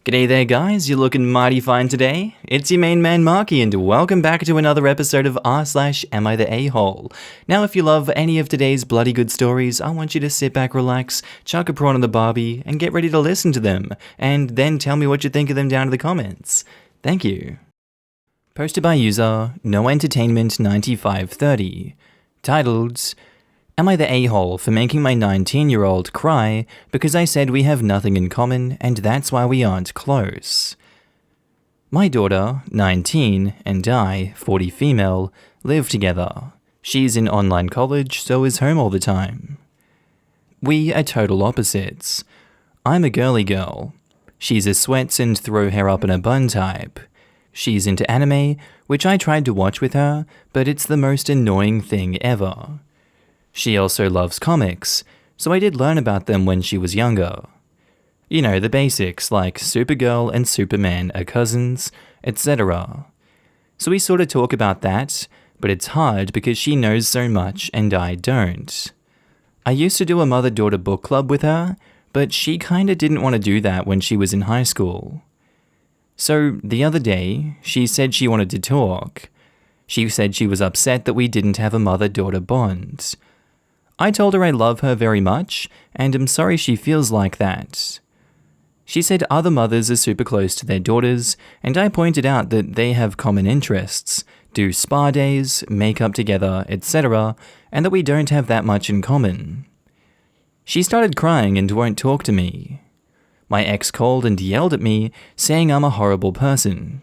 G'day there guys, you're looking mighty fine today. It's your main man Markee and welcome back to another episode of r/Am I the A-hole. Now if you love any of today's bloody good stories, I want you to sit back, relax, chuck a prawn on the barbie, and get ready to listen to them, and then tell me what you think of them down in the comments. Thank you. Posted by user NoEntertainment9530. Titled, Am I the a-hole for making my 19-year-old cry because I said we have nothing in common and that's why we aren't close? My daughter, 19, and I, 40 female, live together. She's in online college, so is home all the time. We are total opposites. I'm a girly girl. She's a sweats and throw hair up in a bun type. She's into anime, which I tried to watch with her, but it's the most annoying thing ever. She also loves comics, so I did learn about them when she was younger. You know, the basics like Supergirl and Superman are cousins, etc. So we sort of talk about that, but it's hard because she knows so much and I don't. I used to do a mother-daughter book club with her, but she kinda didn't want to do that when she was in high school. So the other day, she said she wanted to talk. She said she was upset that we didn't have a mother-daughter bond. I told her I love her very much, and am sorry she feels like that. She said other mothers are super close to their daughters, and I pointed out that they have common interests, do spa days, make up together, etc., and that we don't have that much in common. She started crying and won't talk to me. My ex called and yelled at me, saying I'm a horrible person.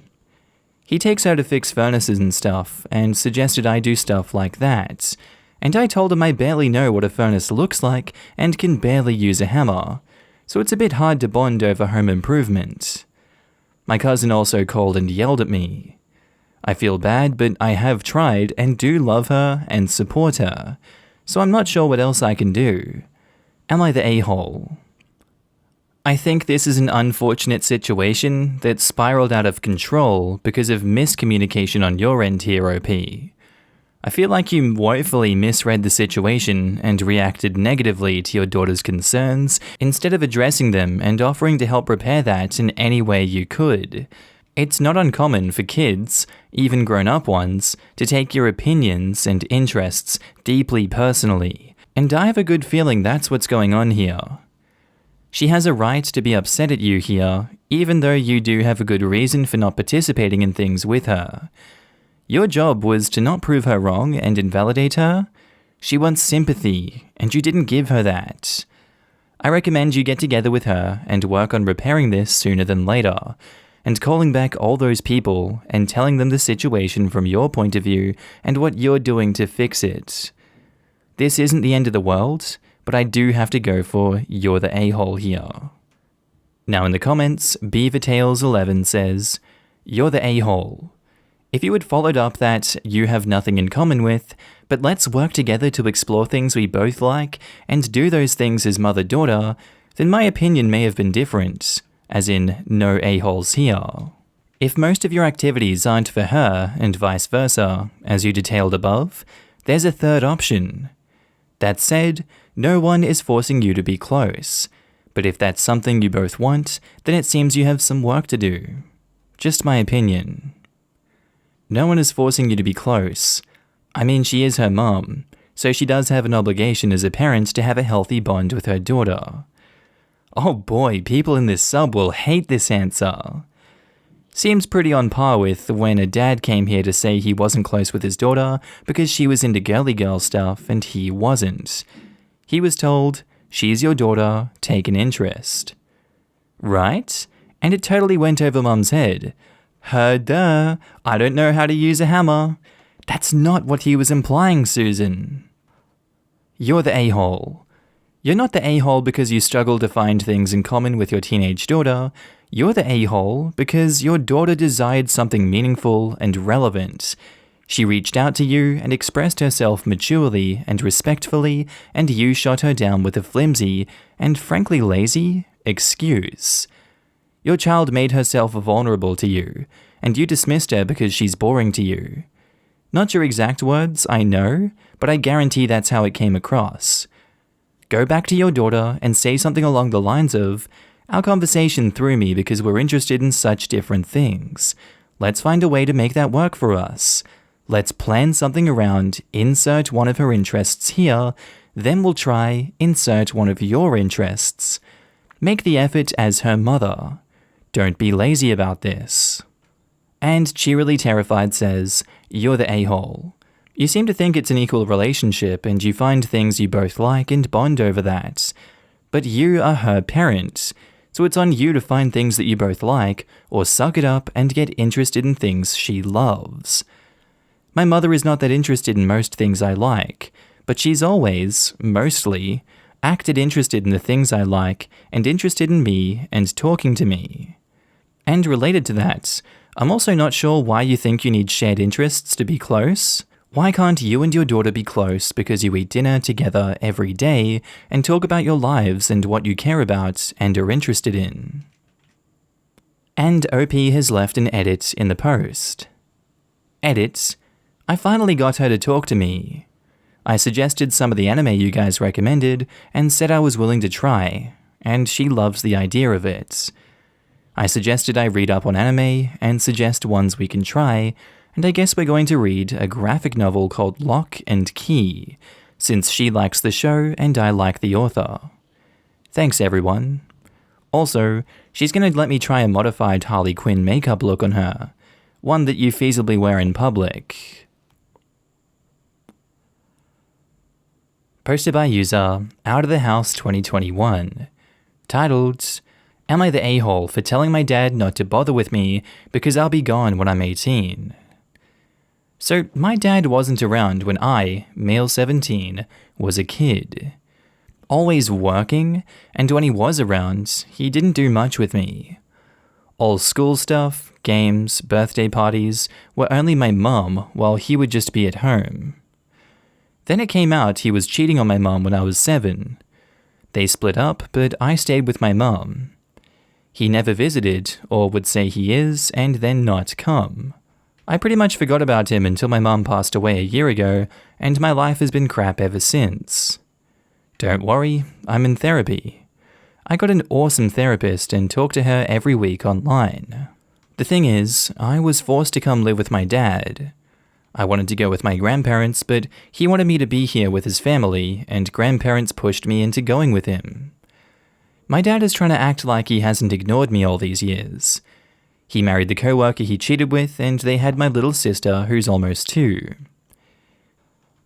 He takes her to fix furnaces and stuff, and suggested I do stuff like that, and I told him I barely know what a furnace looks like and can barely use a hammer, so it's a bit hard to bond over home improvement. My cousin also called and yelled at me. I feel bad, but I have tried and do love her and support her, so I'm not sure what else I can do. Am I the a-hole? I think this is an unfortunate situation that spiraled out of control because of miscommunication on your end here, OP. I feel like you woefully misread the situation and reacted negatively to your daughter's concerns instead of addressing them and offering to help repair that in any way you could. It's not uncommon for kids, even grown-up ones, to take your opinions and interests deeply personally, and I have a good feeling that's what's going on here. She has a right to be upset at you here, even though you do have a good reason for not participating in things with her. Your job was to not prove her wrong and invalidate her. She wants sympathy, and you didn't give her that. I recommend you get together with her and work on repairing this sooner than later, and calling back all those people and telling them the situation from your point of view and what you're doing to fix it. This isn't the end of the world, but I do have to go for you're the a-hole here. Now in the comments, BeaverTales11 says, you're the a-hole. If you had followed up that you have nothing in common with, but let's work together to explore things we both like and do those things as mother-daughter, then my opinion may have been different, as in no a-holes here. If most of your activities aren't for her and vice versa, as you detailed above, there's a third option. That said, no one is forcing you to be close, but if that's something you both want, then it seems you have some work to do. Just my opinion. No one is forcing you to be close. I mean, she is her mum, so she does have an obligation as a parent to have a healthy bond with her daughter. Oh boy, people in this sub will hate this answer. Seems pretty on par with when a dad came here to say he wasn't close with his daughter because she was into girly girl stuff and he wasn't. He was told, she's your daughter, take an interest. Right? And it totally went over mum's head. Duh, I don't know how to use a hammer. That's not what he was implying, Susan. You're the a-hole. You're not the a-hole because you struggle to find things in common with your teenage daughter. You're the a-hole because your daughter desired something meaningful and relevant. She reached out to you and expressed herself maturely and respectfully, and you shot her down with a flimsy, and frankly lazy, excuse. Your child made herself vulnerable to you, and you dismissed her because she's boring to you. Not your exact words, I know, but I guarantee that's how it came across. Go back to your daughter and say something along the lines of, Our conversation threw me because we're interested in such different things. Let's find a way to make that work for us. Let's plan something around insert one of her interests here, then we'll try insert one of your interests. Make the effort as her mother. Don't be lazy about this. And Cheerily Terrified says, you're the a-hole. You seem to think it's an equal relationship and you find things you both like and bond over that. But you are her parent, so it's on you to find things that you both like or suck it up and get interested in things she loves. My mother is not that interested in most things I like, but she's always, mostly, acted interested in the things I like and interested in me and talking to me. And related to that, I'm also not sure why you think you need shared interests to be close. Why can't you and your daughter be close because you eat dinner together every day and talk about your lives and what you care about and are interested in? And OP has left an edit in the post. Edit, I finally got her to talk to me. I suggested some of the anime you guys recommended and said I was willing to try, and she loves the idea of it. I suggested I read up on anime and suggest ones we can try, and I guess we're going to read a graphic novel called Lock and Key, since she likes the show and I like the author. Thanks everyone. Also, she's going to let me try a modified Harley Quinn makeup look on her, one that you feasibly wear in public. Posted by user AmiTheA 2021, titled, Am I the a-hole for telling my dad not to bother with me because I'll be gone when I'm 18? So, my dad wasn't around when I, male 17, was a kid. Always working, and when he was around, he didn't do much with me. All school stuff, games, birthday parties were only my mum while he would just be at home. Then it came out he was cheating on my mum when I was 7. They split up, but I stayed with my mum. He never visited, or would say he is, and then not come. I pretty much forgot about him until my mum passed away a year ago, and my life has been crap ever since. Don't worry, I'm in therapy. I got an awesome therapist and talk to her every week online. The thing is, I was forced to come live with my dad. I wanted to go with my grandparents, but he wanted me to be here with his family, and grandparents pushed me into going with him. My dad is trying to act like he hasn't ignored me all these years. He married the co-worker he cheated with, and they had my little sister who's almost 2.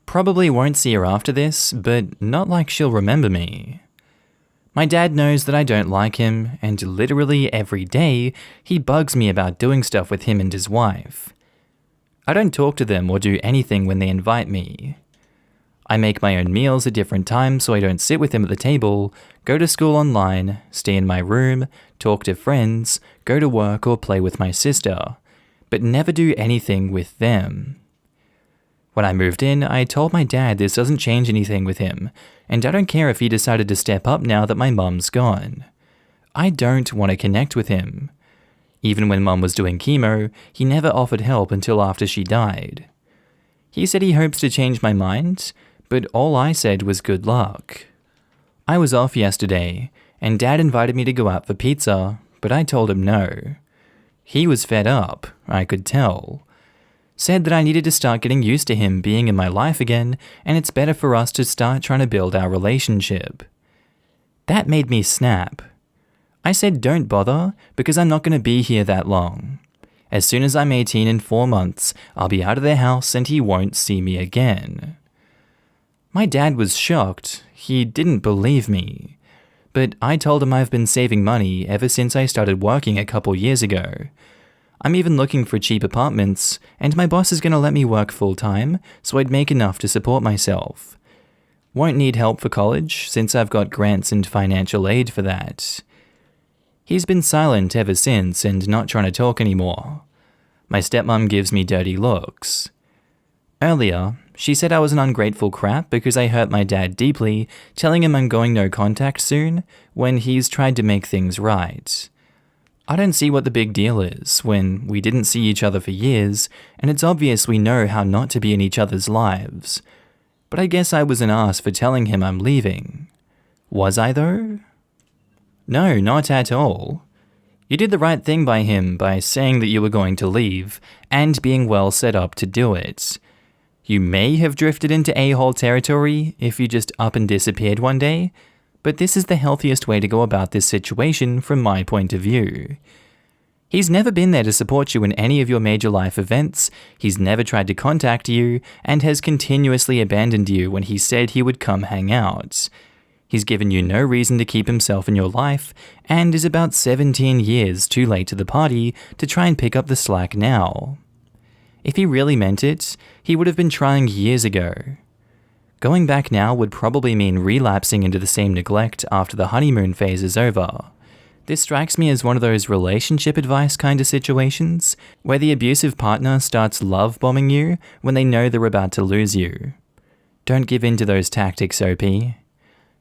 Probably won't see her after this, but not like she'll remember me. My dad knows that I don't like him, and literally every day, he bugs me about doing stuff with him and his wife. I don't talk to them or do anything when they invite me. I make my own meals at different times so I don't sit with them at the table, go to school online, stay in my room, talk to friends, go to work or play with my sister, but never do anything with them. When I moved in, I told my dad this doesn't change anything with him, and I don't care if he decided to step up now that my mum's gone. I don't want to connect with him. Even when Mum was doing chemo, he never offered help until after she died. He said he hopes to change my mind, but all I said was good luck. I was off yesterday, and Dad invited me to go out for pizza, but I told him no. He was fed up, I could tell. Said that I needed to start getting used to him being in my life again, and it's better for us to start trying to build our relationship. That made me snap. I said don't bother, because I'm not going to be here that long. As soon as I'm 18 in 4 months, I'll be out of their house and he won't see me again. My dad was shocked. He didn't believe me. But I told him I've been saving money ever since I started working a couple years ago. I'm even looking for cheap apartments, and my boss is going to let me work full-time, so I'd make enough to support myself. Won't need help for college, since I've got grants and financial aid for that. He's been silent ever since and not trying to talk anymore. My stepmom gives me dirty looks. Earlier, she said I was an ungrateful crap because I hurt my dad deeply, telling him I'm going no contact soon, when he's tried to make things right. I don't see what the big deal is, when we didn't see each other for years, and it's obvious we know how not to be in each other's lives. But I guess I was an ass for telling him I'm leaving. Was I though? No, not at all. You did the right thing by him by saying that you were going to leave, and being well set up to do it. You may have drifted into a-hole territory if you just up and disappeared one day, but this is the healthiest way to go about this situation from my point of view. He's never been there to support you in any of your major life events, he's never tried to contact you, and has continuously abandoned you when he said he would come hang out. He's given you no reason to keep himself in your life, and is about 17 years too late to the party to try and pick up the slack now. If he really meant it, he would have been trying years ago. Going back now would probably mean relapsing into the same neglect after the honeymoon phase is over. This strikes me as one of those relationship advice kind of situations, where the abusive partner starts love-bombing you when they know they're about to lose you. Don't give in to those tactics, OP.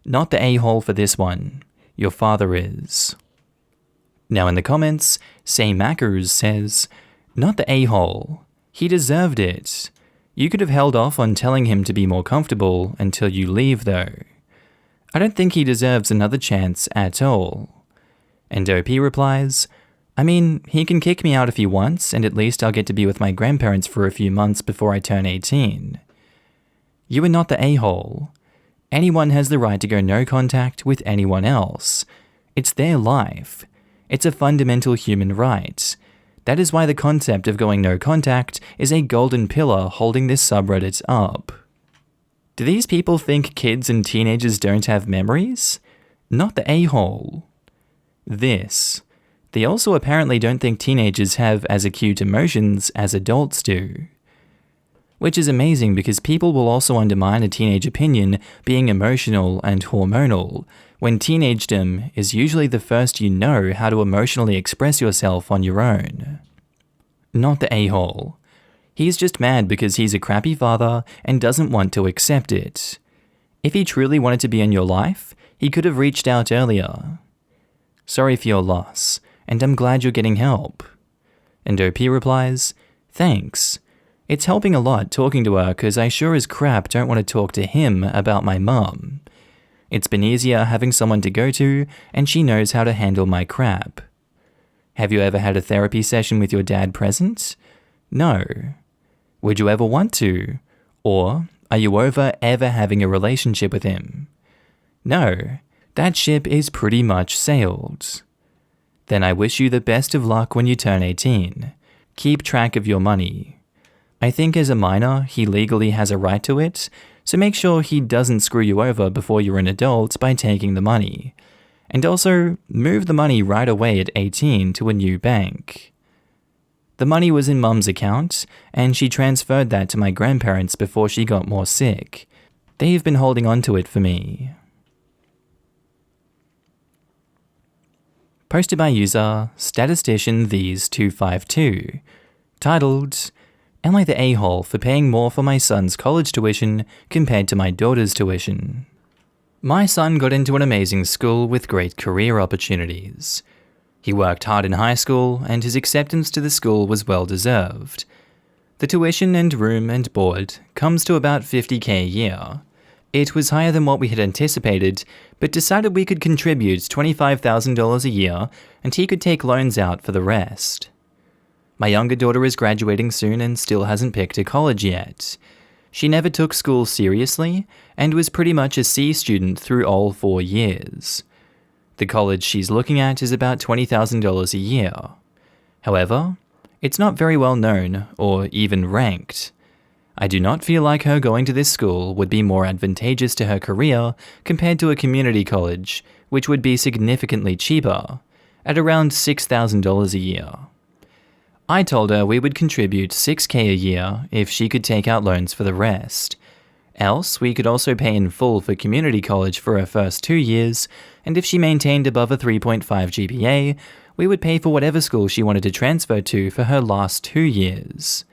Not the a-hole for this one. Your father is. Now in the comments, Say Macros says, not the a-hole. He deserved it. You could have held off on telling him to be more comfortable until you leave though. I don't think he deserves another chance at all. And OP replies, I mean, he can kick me out if he wants, and at least I'll get to be with my grandparents for a few months before I turn 18. You are not the a-hole. Anyone has the right to go no contact with anyone else. It's their life. It's a fundamental human right. That is why the concept of going no contact is a golden pillar holding this subreddit up. Do these people think kids and teenagers don't have memories? Not the a-hole. They also apparently don't think teenagers have as acute emotions as adults do. Which is amazing because people will also undermine a teenage opinion being emotional and hormonal, when teenagedom is usually the first you know how to emotionally express yourself on your own. Not the a-hole. He's just mad because he's a crappy father and doesn't want to accept it. If he truly wanted to be in your life, he could have reached out earlier. Sorry for your loss, and I'm glad you're getting help. And OP replies, thanks. It's helping a lot talking to her because I sure as crap don't want to talk to him about my mum. It's been easier having someone to go to, and she knows how to handle my crap. Have you ever had a therapy session with your dad present? No. Would you ever want to? Or are you over ever having a relationship with him? No. That ship is pretty much sailed. Then I wish you the best of luck when you turn 18. Keep track of your money. I think as a minor, he legally has a right to it, so make sure he doesn't screw you over before you're an adult by taking the money. And also, move the money right away at 18 to a new bank. The money was in Mum's account, and she transferred that to my grandparents before she got more sick. They've been holding on to it for me. Posted by user StatisticianThese252, titled, Am I the a-hole for paying more for my son's college tuition compared to my daughter's tuition? My son got into an amazing school with great career opportunities. He worked hard in high school, and his acceptance to the school was well deserved. The tuition and room and board comes to about $50,000 a year. It was higher than what we had anticipated, but decided we could contribute $25,000 a year and he could take loans out for the rest. My younger daughter is graduating soon and still hasn't picked a college yet. She never took school seriously and was pretty much a C student through all 4 years. The college she's looking at is about $20,000 a year. However, it's not very well known or even ranked. I do not feel like her going to this school would be more advantageous to her career compared to a community college, which would be significantly cheaper, at around $6,000 a year. I told her we would contribute $6,000 a year if she could take out loans for the rest. Else, we could also pay in full for community college for her first 2 years, and if she maintained above a 3.5 GPA, we would pay for whatever school she wanted to transfer to for her last 2 years.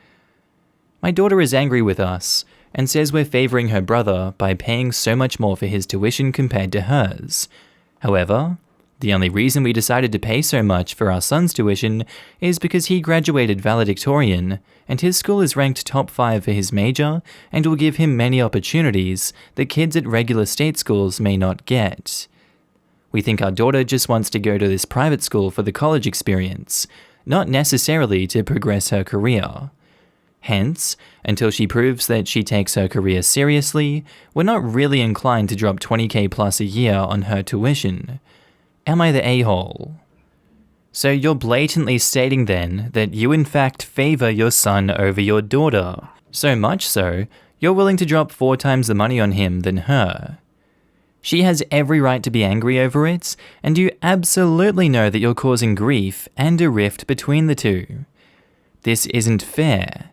My daughter is angry with us, and says we're favoring her brother by paying so much more for his tuition compared to hers. However, the only reason we decided to pay so much for our son's tuition is because he graduated valedictorian, and his school is ranked top 5 for his major and will give him many opportunities that kids at regular state schools may not get. We think our daughter just wants to go to this private school for the college experience, not necessarily to progress her career. Hence, until she proves that she takes her career seriously, we're not really inclined to drop $20,000 plus a year on her tuition. Am I the a-hole? So you're blatantly stating then that you in fact favor your son over your daughter. So much so, you're willing to drop 4 times the money on him than her. She has every right to be angry over it, and you absolutely know that you're causing grief and a rift between the two. This isn't fair.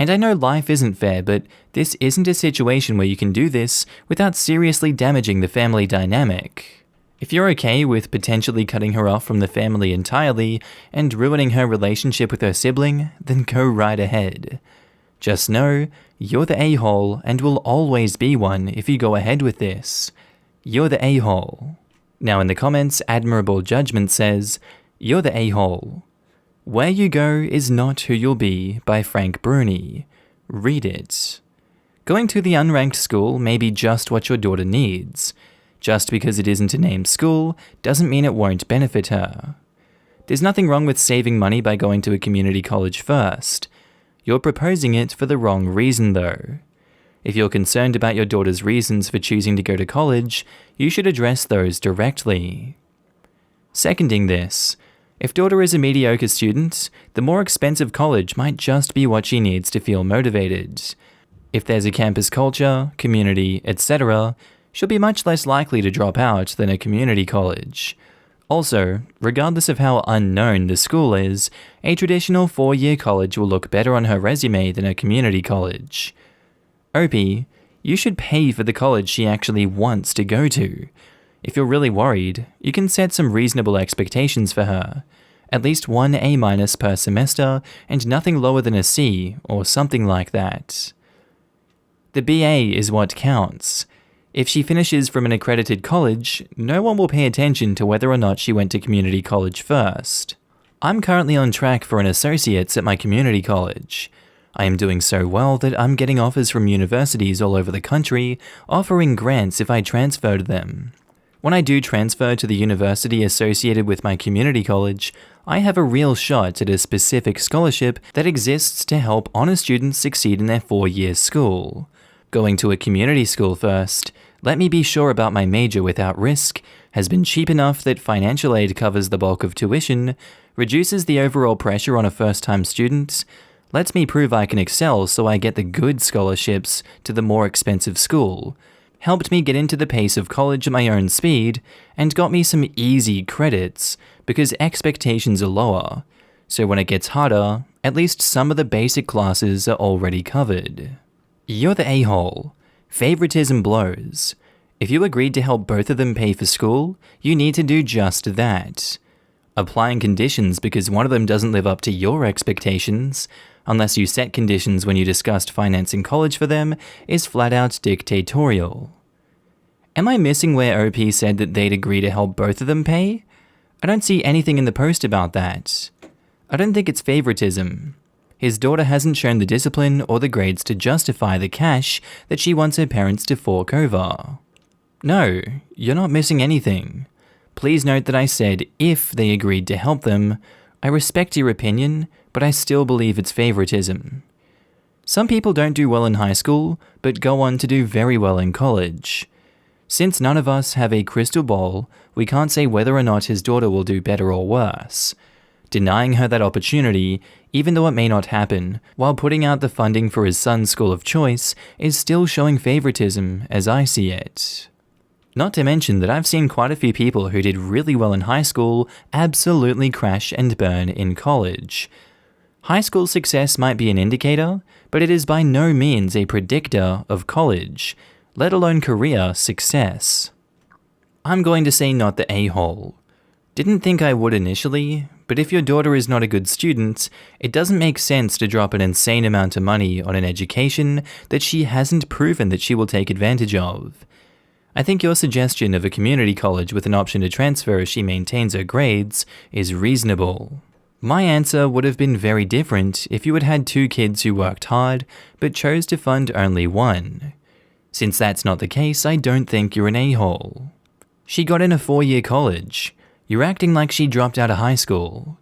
And I know life isn't fair, but this isn't a situation where you can do this without seriously damaging the family dynamic. If you're okay with potentially cutting her off from the family entirely and ruining her relationship with her sibling, then go right ahead. Just know, you're the a-hole and will always be one if you go ahead with this. You're the a-hole. Now in the comments, Admirable Judgment says, "You're the a-hole. Where You Go Is Not Who You'll Be" by Frank Bruni. Read it. Going to the unranked school may be just what your daughter needs. Just because it isn't a named school doesn't mean it won't benefit her. There's nothing wrong with saving money by going to a community college first. You're proposing it for the wrong reason though. If you're concerned about your daughter's reasons for choosing to go to college, you should address those directly. Seconding this, if daughter is a mediocre student, the more expensive college might just be what she needs to feel motivated. If there's a campus culture, community, etc., she'll be much less likely to drop out than a community college. Also, regardless of how unknown the school is, a traditional 4-year college will look better on her resume than a community college. Opie, you should pay for the college she actually wants to go to. If you're really worried, you can set some reasonable expectations for her. At least 1 A- per semester and nothing lower than a C or something like that. The BA is what counts. If she finishes from an accredited college, no one will pay attention to whether or not she went to community college first. I'm currently on track for an associate's at my community college. I am doing so well that I'm getting offers from universities all over the country, offering grants if I transfer to them. When I do transfer to the university associated with my community college, I have a real shot at a specific scholarship that exists to help honor students succeed in their 4-year school. Going to a community school first, let me be sure about my major without risk, has been cheap enough that financial aid covers the bulk of tuition, reduces the overall pressure on a first-time student, lets me prove I can excel so I get the good scholarships to the more expensive school, helped me get into the pace of college at my own speed, and got me some easy credits because expectations are lower, so when it gets harder, at least some of the basic classes are already covered. You're the a-hole. Favoritism blows. If you agreed to help both of them pay for school, you need to do just that. Applying conditions because one of them doesn't live up to your expectations, unless you set conditions when you discussed financing college for them, is flat out dictatorial. Am I missing where OP said that they'd agree to help both of them pay? I don't see anything in the post about that. I don't think it's favoritism. His daughter hasn't shown the discipline or the grades to justify the cash that she wants her parents to fork over. No, you're not missing anything. Please note that I said if they agreed to help them. I respect your opinion, but I still believe it's favoritism. Some people don't do well in high school, but go on to do very well in college. Since none of us have a crystal ball, we can't say whether or not his daughter will do better or worse. Denying her that opportunity, even though it may not happen, while putting out the funding for his son's school of choice, is still showing favoritism as I see it. Not to mention that I've seen quite a few people who did really well in high school absolutely crash and burn in college. High school success might be an indicator, but it is by no means a predictor of college, let alone career success. I'm going to say not the a-hole. Didn't think I would initially, but if your daughter is not a good student, it doesn't make sense to drop an insane amount of money on an education that she hasn't proven that she will take advantage of. I think your suggestion of a community college with an option to transfer if she maintains her grades is reasonable. My answer would have been very different if you had had 2 kids who worked hard, but chose to fund only one. Since that's not the case, I don't think you're an a-hole. She got in a 4-year college. You're acting like she dropped out of high school.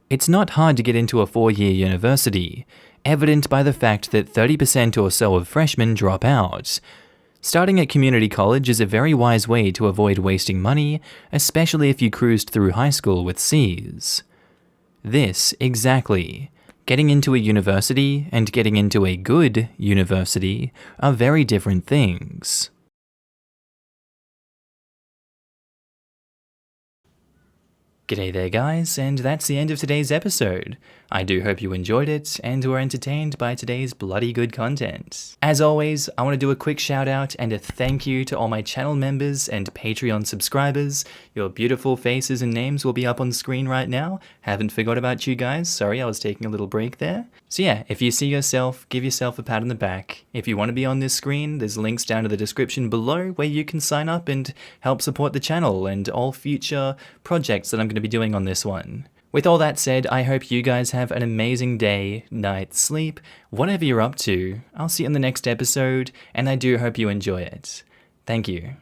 It's not hard to get into a 4-year university, evident by the fact that 30% or so of freshmen drop out. Starting at community college is a very wise way to avoid wasting money, especially if you cruised through high school with C's. This, exactly. Getting into a university and getting into a good university are very different things. G'day there guys, and that's the end of today's episode. I do hope you enjoyed it and were entertained by today's bloody good content. As always, I want to do a quick shout out and a thank you to all my channel members and Patreon subscribers. Your beautiful faces and names will be up on screen right now. Haven't forgot about you guys, sorry I was taking a little break there. So yeah, if you see yourself, give yourself a pat on the back. If you want to be on this screen, there's links down to the description below where you can sign up and help support the channel and all future projects that I'm going to be doing on this one. With all that said, I hope you guys have an amazing day, night, sleep, whatever you're up to. I'll see you in the next episode, and I do hope you enjoy it. Thank you.